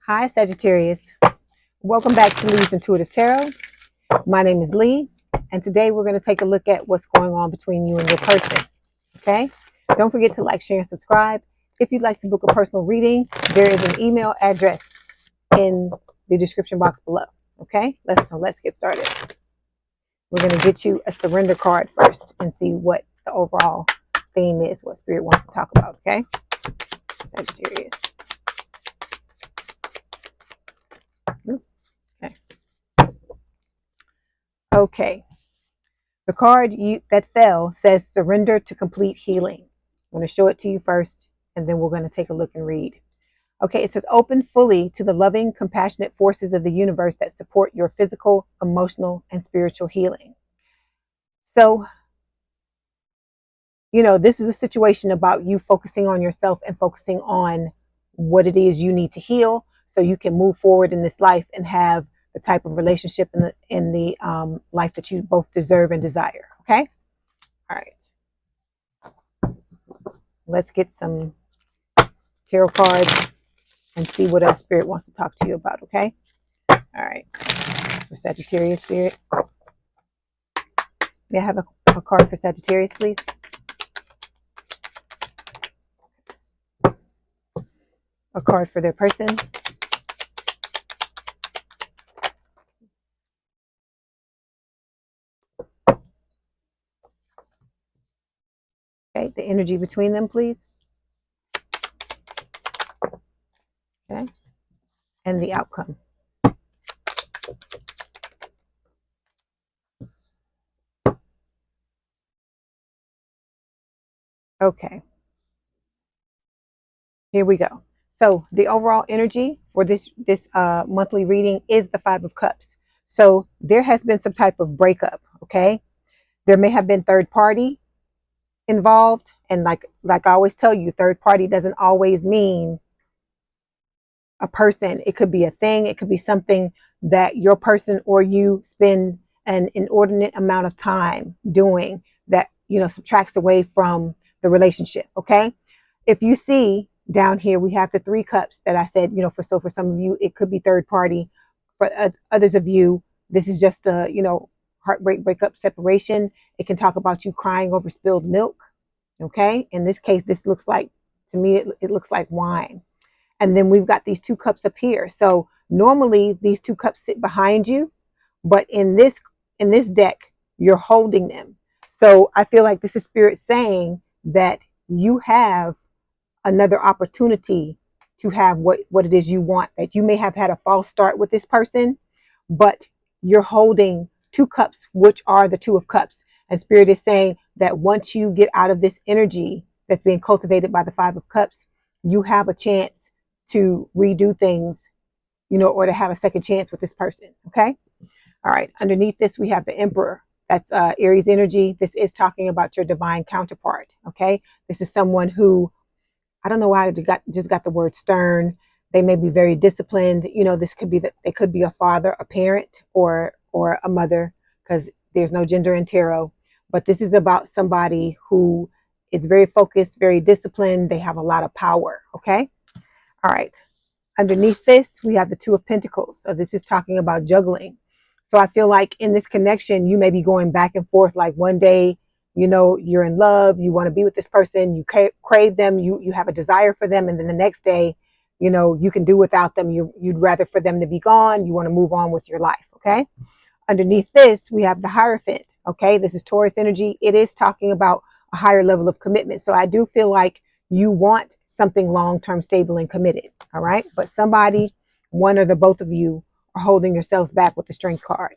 Hi, Sagittarius. Welcome back to Leigh's Intuitive Tarot. My name is Leigh, and today we're going to take a look at what's going on between you and your person. Okay? Don't forget to like, share, and subscribe. If you'd like to book a personal reading, there is an email address in the description box below. Okay? Let's get started. We're going to get you a surrender card first and see what the overall theme is, what Spirit wants to talk about. Okay? Sagittarius. Okay. The card that fell says surrender to complete healing. I'm going to show it to you first, and then we're going to take a look and read. Okay, it says open fully to the loving, compassionate forces of the universe that support your physical, emotional, and spiritual healing. So, this is a situation about you focusing on yourself and focusing on what it is you need to heal so you can move forward in this life and have the type of relationship in the life that you both deserve and desire. Okay? All right. Let's get some tarot cards and see what else Spirit wants to talk to you about. Okay? All right. For Sagittarius, Spirit. May I have a card for Sagittarius, please? A card for their person. Okay, the energy between them, please. Okay, and the outcome. Okay, here we go. So the overall energy for this monthly reading is the Five of Cups. So there has been some type of breakup. Okay, there may have been third party involved, and like I always tell you, third party doesn't always mean a person. It could be a thing. It could be something that your person or you spend an inordinate amount of time doing that, subtracts away from the relationship. Okay. If you see down here, we have the three cups that I said, for some of you, it could be third party. For others of you, this is just a, heartbreak, breakup, separation. It can talk about you crying over spilled milk. Okay. In this case, this looks like, to me, it looks like wine. And then we've got these two cups up here. So normally these two cups sit behind you, but in this deck, you're holding them. So I feel like this is Spirit saying that you have another opportunity to have what it is you want. That you may have had a false start with this person, but you're holding two cups, which are the Two of Cups. And Spirit is saying that once you get out of this energy that's being cultivated by the Five of Cups, you have a chance to redo things, or to have a second chance with this person. Okay. All right. Underneath this, we have the Emperor. That's Aries energy. This is talking about your divine counterpart. Okay. This is someone who, I don't know why I just got the word stern. They may be very disciplined. This could be that they could be a father, a parent, or a mother, because there's no gender in tarot. But this is about somebody who is very focused, very disciplined. They have a lot of power. Okay. All right. Underneath this, we have the Two of Pentacles. So this is talking about juggling. So I feel like in this connection, you may be going back and forth. Like one day, you're in love, you want to be with this person, you crave them, you have a desire for them. And then the next day, you can do without them. You'd rather for them to be gone. You want to move on with your life. Okay. Underneath this, we have the Hierophant. Okay. This is Taurus energy. It is talking about a higher level of commitment. So I do feel like you want something long-term, stable, and committed. All right. But somebody, one or the both of you, are holding yourselves back with the Strength card.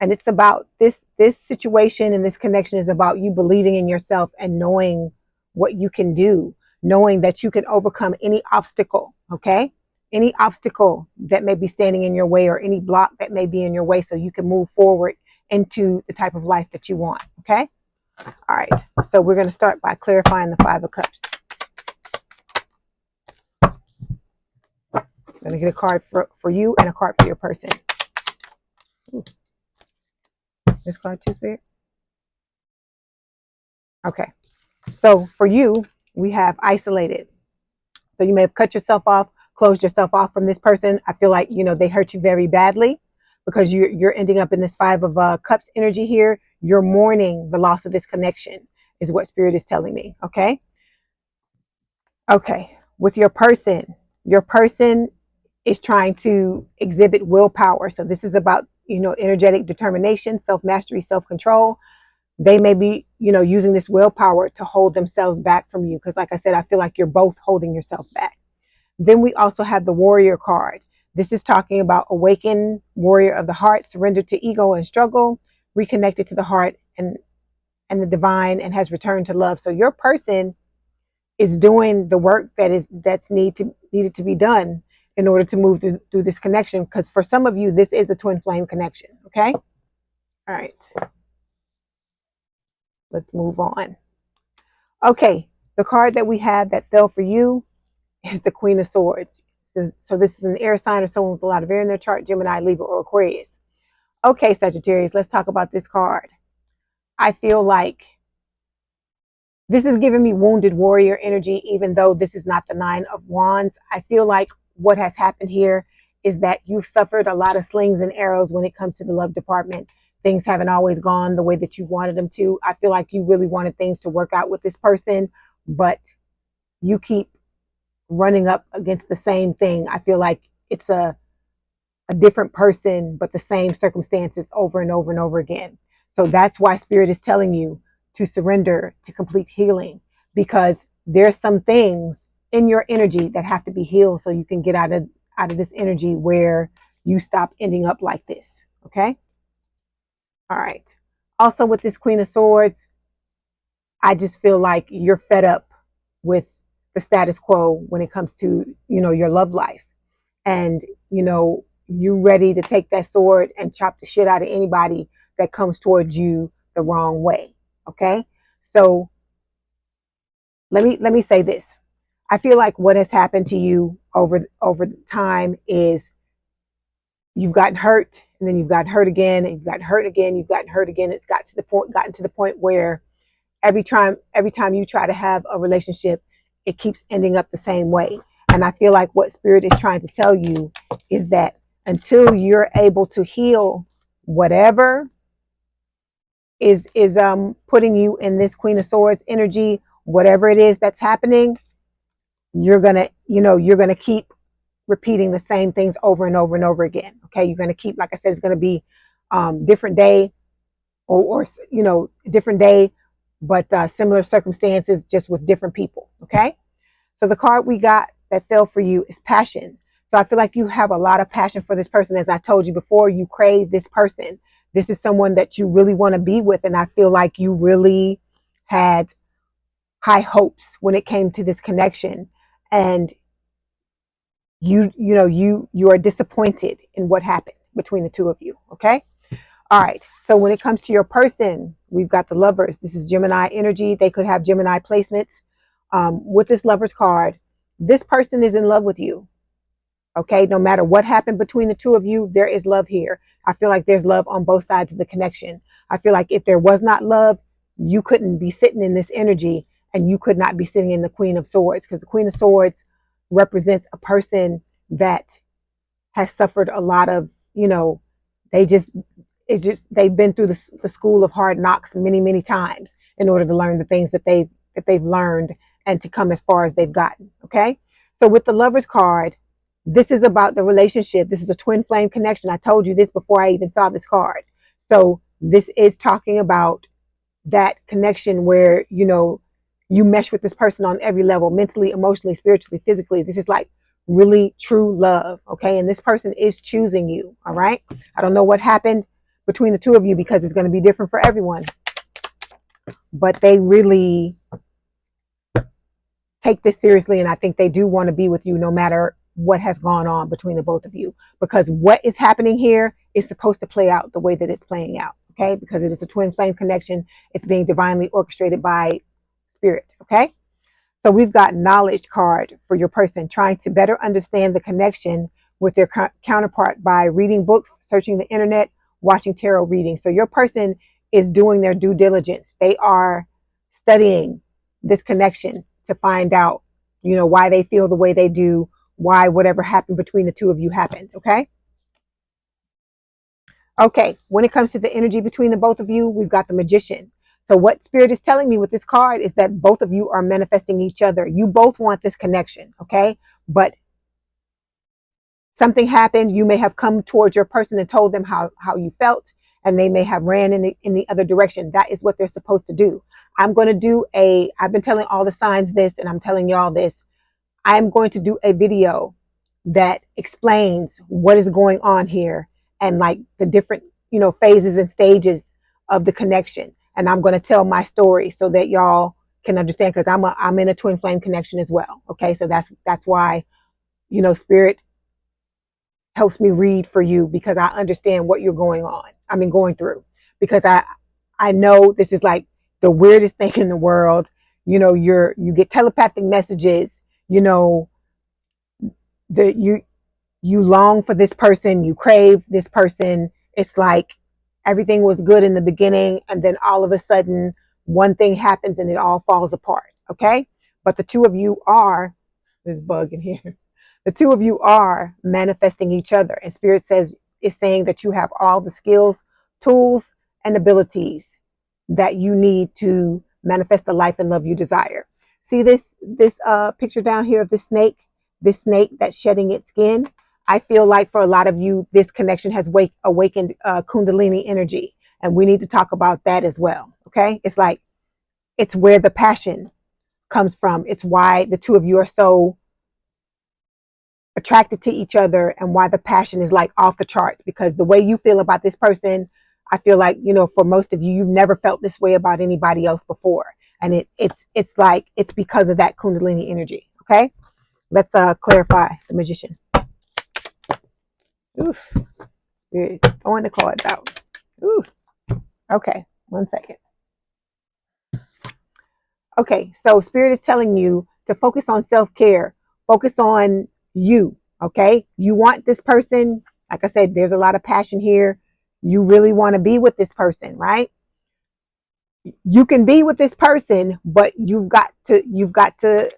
And it's about this situation, and this connection is about you believing in yourself and knowing what you can do, knowing that you can overcome any obstacle. Okay. Any obstacle that may be standing in your way, or any block that may be in your way, so you can move forward into the type of life that you want. Okay. All right, so we're going to start by clarifying the Five of Cups. I'm going to get a card for you and a card for your person. Ooh. This card too, Spirit? Okay, so for you, we have isolated. So you may have cut yourself off, closed yourself off from this person. I feel like, you know, they hurt you very badly because you're ending up in this Five of Cups energy here. You're mourning the loss of this connection is what Spirit is telling me. Okay. Okay. With your person is trying to exhibit willpower. So this is about, you know, energetic determination, self-mastery, self-control. They may be, you know, using this willpower to hold themselves back from you. Because like I said, I feel like you're both holding yourself back. Then we also have the warrior card. This is talking about awakened warrior of the heart, surrendered to ego and struggle, reconnected to the heart and the divine, and has returned to love. So your person is doing the work that's needed to be done in order to move through this connection. Because for some of you, this is a twin flame connection. Okay. All right. Let's move on. Okay. The card that we have that fell for you is the Queen of Swords. So this is an air sign or someone with a lot of air in their chart, Gemini, Libra, or Aquarius. Okay, Sagittarius, let's talk about this card. I feel like this is giving me wounded warrior energy, even though this is not the Nine of Wands. I feel like what has happened here is that you've suffered a lot of slings and arrows when it comes to the love department. Things haven't always gone the way that you wanted them to. I feel like you really wanted things to work out with this person, but you keep running up against the same thing. I feel like it's a different person, but the same circumstances over and over and over again. So that's why Spirit is telling you to surrender to complete healing, because there's some things in your energy that have to be healed so you can get out of this energy where you stop ending up like this. Okay. All right. Also with this Queen of Swords, I just feel like you're fed up with the status quo when it comes to, you know, your love life. And, you know, you ready to take that sword and chop the shit out of anybody that comes towards you the wrong way. Okay. So let me say this. I feel like what has happened to you over time is you've gotten hurt, and then you've gotten hurt again, and you've gotten hurt again, you've gotten hurt again. It's gotten to the point where every time you try to have a relationship, it keeps ending up the same way. And I feel like what Spirit is trying to tell you is that until you're able to heal whatever is putting you in this Queen of Swords energy, whatever it is that's happening, you're gonna keep repeating the same things over and over and over again. Okay, you're gonna keep, like I said, it's gonna be different day or you know, different day, but similar circumstances, just with different people. Okay, so the card we got that fell for you is passion. So I feel like you have a lot of passion for this person. As I told you before, you crave this person. This is someone that you really want to be with. And I feel like you really had high hopes when it came to this connection. And you are disappointed in what happened between the two of you. Okay. All right. So when it comes to your person, we've got the Lovers. This is Gemini energy. They could have Gemini placements. With this Lovers card, this person is in love with you. Okay. No matter what happened between the two of you, there is love here. I feel like there's love on both sides of the connection. I feel like if there was not love, you couldn't be sitting in this energy, and you could not be sitting in the Queen of Swords, because the Queen of Swords represents a person that has suffered a lot of, you know, they've been through the school of hard knocks many, many times in order to learn the things that they've learned and to come as far as they've gotten. Okay. So with the Lovers card, this is about the relationship. This is a twin flame connection. I told you this before I even saw this card. So this is talking about that connection where, you know, you mesh with this person on every level, mentally, emotionally, spiritually, physically. This is like really true love. Okay. And this person is choosing you. All right. I don't know what happened between the two of you, because it's going to be different for everyone, but they really take this seriously. And I think they do want to be with you no matter what has gone on between the both of you, because what is happening here is supposed to play out the way that it's playing out. Okay. Because it is a twin flame connection. It's being divinely orchestrated by Spirit. Okay. So we've got knowledge card for your person, trying to better understand the connection with their counterpart by reading books, searching the internet, watching tarot readings. So your person is doing their due diligence. They are studying this connection to find out, you know, why they feel the way they do, why whatever happened between the two of you happened. Okay. Okay, when it comes to the energy between the both of you, we've got the Magician. So what Spirit is telling me with this card is that both of you are manifesting each other. You both want this connection, okay? But something happened. You may have come towards your person and told them how you felt, and they may have ran in the other direction. That is what they're supposed to do. I've been telling all the signs this, and I'm telling y'all this. I'm going to do a video that explains what is going on here and like the different, phases and stages of the connection. And I'm going to tell my story so that y'all can understand, because I'm in a twin flame connection as well. Okay. So that's why, Spirit helps me read for you, because I understand what you're going through, because I know this is like the weirdest thing in the world. You get telepathic messages, that you long for this person, you crave this person. It's like everything was good in the beginning, and then all of a sudden one thing happens and it all falls apart. Okay. But the two of you are, there's a bug in here. The two of you are manifesting each other. And Spirit is saying that you have all the skills, tools, and abilities that you need to manifest the life and love you desire. See this picture down here of this snake that's shedding its skin. I feel like for a lot of you, this connection has awakened Kundalini energy, and we need to talk about that as well. Okay, it's where the passion comes from. It's why the two of you are so attracted to each other, and why the passion is like off the charts, because the way you feel about this person, I feel like, for most of you, you've never felt this way about anybody else before. And it's like, it's because of that Kundalini energy. Okay. Let's clarify the Magician. Oof. Spirit throwing the cards out. Ooh. Okay. 1 second. Okay. So Spirit is telling you to focus on self-care. Focus on you. Okay. You want this person. Like I said, there's a lot of passion here. You really want to be with this person, right? You can be with this person, but you've got to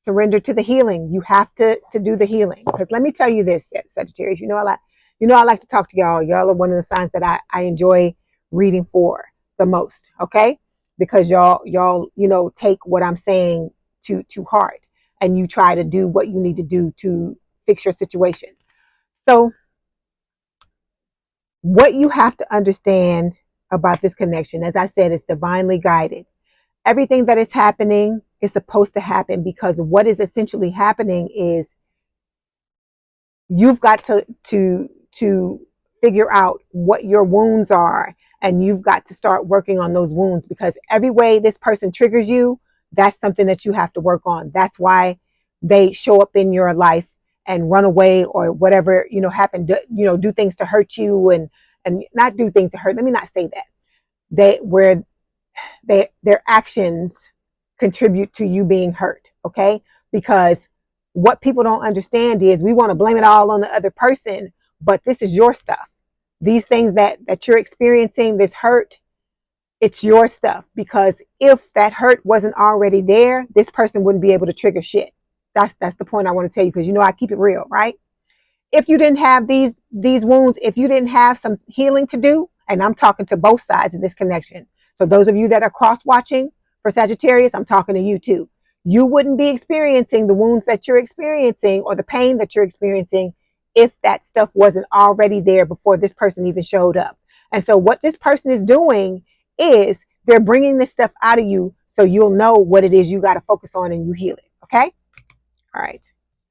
surrender to the healing. You have to do the healing. Because let me tell you this, Sagittarius, I like to talk to y'all. Y'all are one of the signs that I enjoy reading for the most. Okay. Because y'all, take what I'm saying to heart, and you try to do what you need to do to fix your situation. So what you have to understand about this connection, as I said, is divinely guided. Everything that is happening is supposed to happen, because what is essentially happening is you've got to figure out what your wounds are, and you've got to start working on those wounds, because every way this person triggers you, that's something that you have to work on. That's why they show up in your life and run away, or whatever, happen, do things to hurt you, and not do things to hurt. Let me not say that. Their actions contribute to you being hurt. Okay. Because what people don't understand is we want to blame it all on the other person, but this is your stuff. These things that you're experiencing, this hurt, it's your stuff. Because if that hurt wasn't already there, this person wouldn't be able to trigger shit. That's the point I want to tell you, because I keep it real, right? If you didn't have these wounds, if you didn't have some healing to do, and I'm talking to both sides of this connection. So those of you that are cross-watching for Sagittarius, I'm talking to you too. You wouldn't be experiencing the wounds that you're experiencing, or the pain that you're experiencing, if that stuff wasn't already there before this person even showed up. And so what this person is doing is they're bringing this stuff out of you, so you'll know what it is you got to focus on, and you heal it. Okay. All right.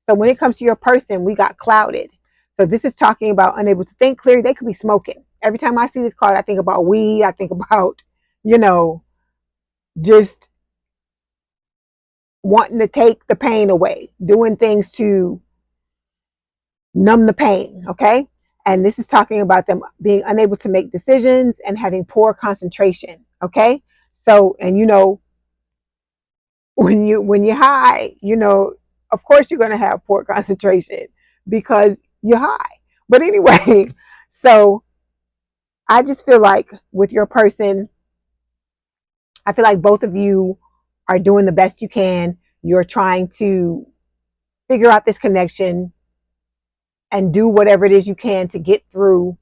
So when it comes to your person, we got clouded. So this is talking about unable to think clearly. They could be smoking. Every time I see this card, I think about weed. I think about, just wanting to take the pain away, doing things to numb the pain. Okay. And this is talking about them being unable to make decisions and having poor concentration. Okay. So, and when you're high, of course you're going to have poor concentration, because you're high. But anyway, so I just feel like with your person, I feel like both of you are doing the best you can. You're trying to figure out this connection and do whatever it is you can to get through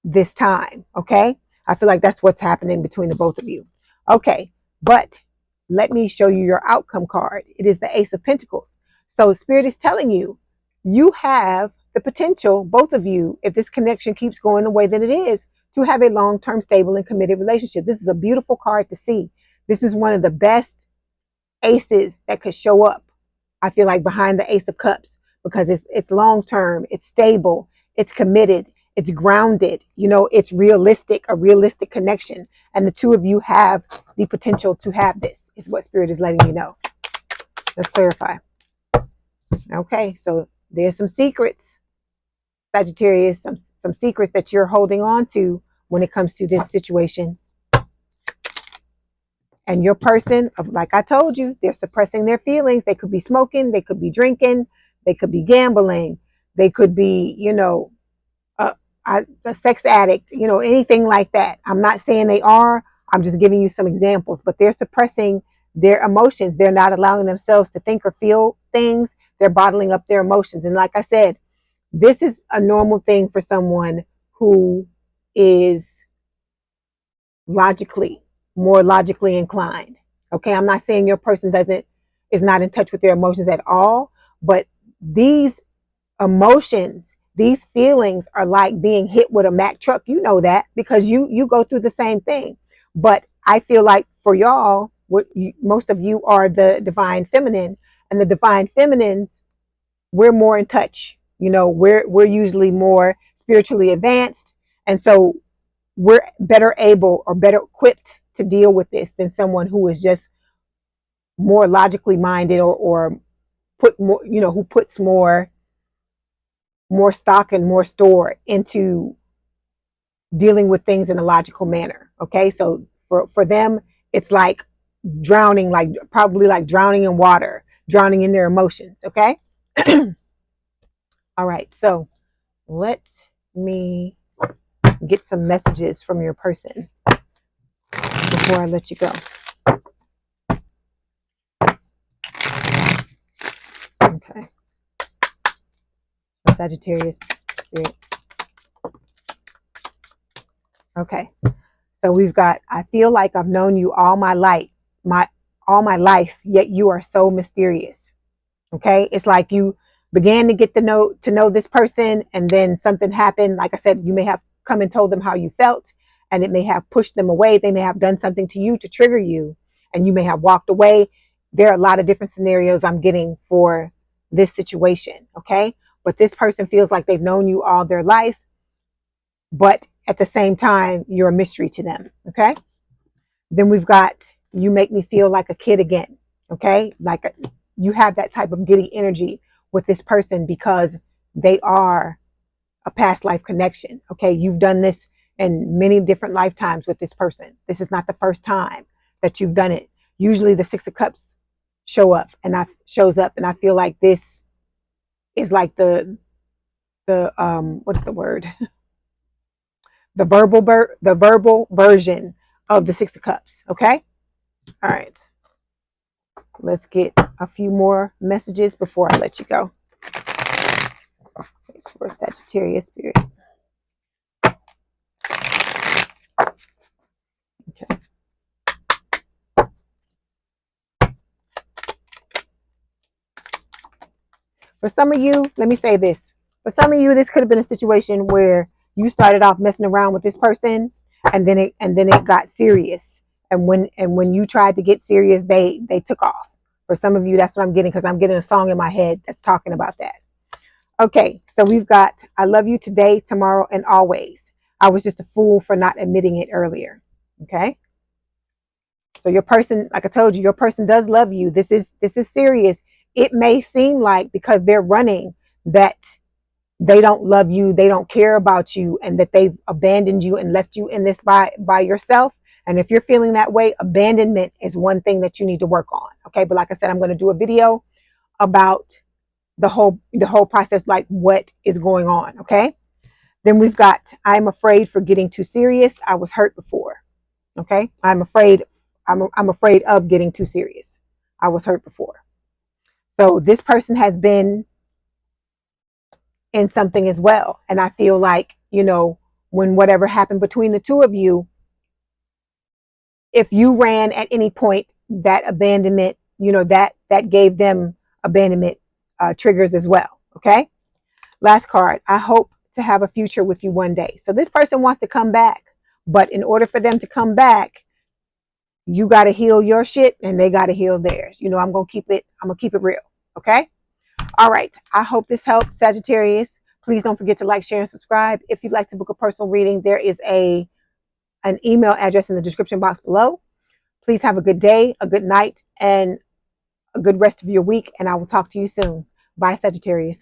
this time. Okay. I feel like that's what's happening between the both of you. Okay. But let me show you your outcome card. It is the Ace of Pentacles. So Spirit is telling you, you have the potential, both of you, if this connection keeps going the way that it is, to have a long-term, stable, and committed relationship. This is a beautiful card to see. This is one of the best aces that could show up, I feel like, behind the Ace of Cups, because it's long-term, it's stable, it's committed, it's grounded, it's realistic, a realistic connection. And the two of you have the potential to have this, is what Spirit is letting you know. Let's clarify. Okay, so there's some secrets, Sagittarius, some secrets that you're holding on to when it comes to this situation. And your person, like I told you, they're suppressing their feelings. They could be smoking, they could be drinking, they could be gambling, they could be, a sex addict, anything like that. I'm not saying they are. I'm just giving you some examples, but they're suppressing their emotions. They're not allowing themselves to think or feel things. They're bottling up their emotions. And like I said, this is a normal thing for someone who is more logically inclined. Okay. I'm not saying your person is not in touch with their emotions at all, but these emotions, these feelings are like being hit with a Mack truck. You know that because you go through the same thing. But I feel like for y'all, most of you are the divine feminine, and the divine feminines, we're more in touch. We're usually more spiritually advanced, and so we're better able or better equipped to deal with this than someone who is just more logically minded, or put more, who puts more stock and more store into dealing with things in a logical manner. Okay, so for them, it's like drowning, probably like drowning in water, drowning in their emotions. Okay. All right, so let me get some messages from your person before I let you go. Okay. Sagittarius Spirit. Okay. So we've got, I feel like I've known you all my life, yet you are so mysterious. Okay. It's like you began to get to know this person, and then something happened. Like I said, you may have come and told them how you felt, and it may have pushed them away. They may have done something to you to trigger you, and you may have walked away. There are a lot of different scenarios I'm getting for this situation. Okay. But this person feels like they've known you all their life, but at the same time, you're a mystery to them. Okay. Then we've got, you make me feel like a kid again. Okay. You have that type of giddy energy with this person because they are a past life connection. Okay. You've done this in many different lifetimes with this person. This is not the first time that you've done it. Usually the Six of Cups shows up, and I feel like this is like the what's the word? The verbal version of the Six of Cups. Okay. All right. Let's get a few more messages before I let you go. It's for Sagittarius Spirit. Okay. For some of you, let me say this. For some of you, this could have been a situation where you started off messing around with this person, and then it got serious. And when you tried to get serious, they took off. For some of you, that's what I'm getting, because I'm getting a song in my head that's talking about that. Okay, so we've got, I love you today, tomorrow, and always. I was just a fool for not admitting it earlier. Okay. So your person, like I told you, your person does love you. This is serious. It may seem like, because they're running, that they don't love you, they don't care about you, and that they've abandoned you and left you in this by yourself. And if you're feeling that way, abandonment is one thing that you need to work on. Okay. But like I said, I'm going to do a video about the whole process, like what is going on. Okay. Then we've got, I'm afraid for getting too serious. I was hurt before. Okay. I'm afraid of getting too serious. I was hurt before. So this person has been in something as well. And I feel like, when whatever happened between the two of you, if you ran at any point, that abandonment, that gave them abandonment triggers as well. Okay. Last card. I hope to have a future with you one day. So this person wants to come back, but in order for them to come back, you got to heal your shit and they got to heal theirs. I'm going to keep it real. Okay. All right. I hope this helped, Sagittarius. Please don't forget to like, share, and subscribe. If you'd like to book a personal reading, there is an email address in the description box below. Please have a good day, a good night, and a good rest of your week. And I will talk to you soon. Bye, Sagittarius.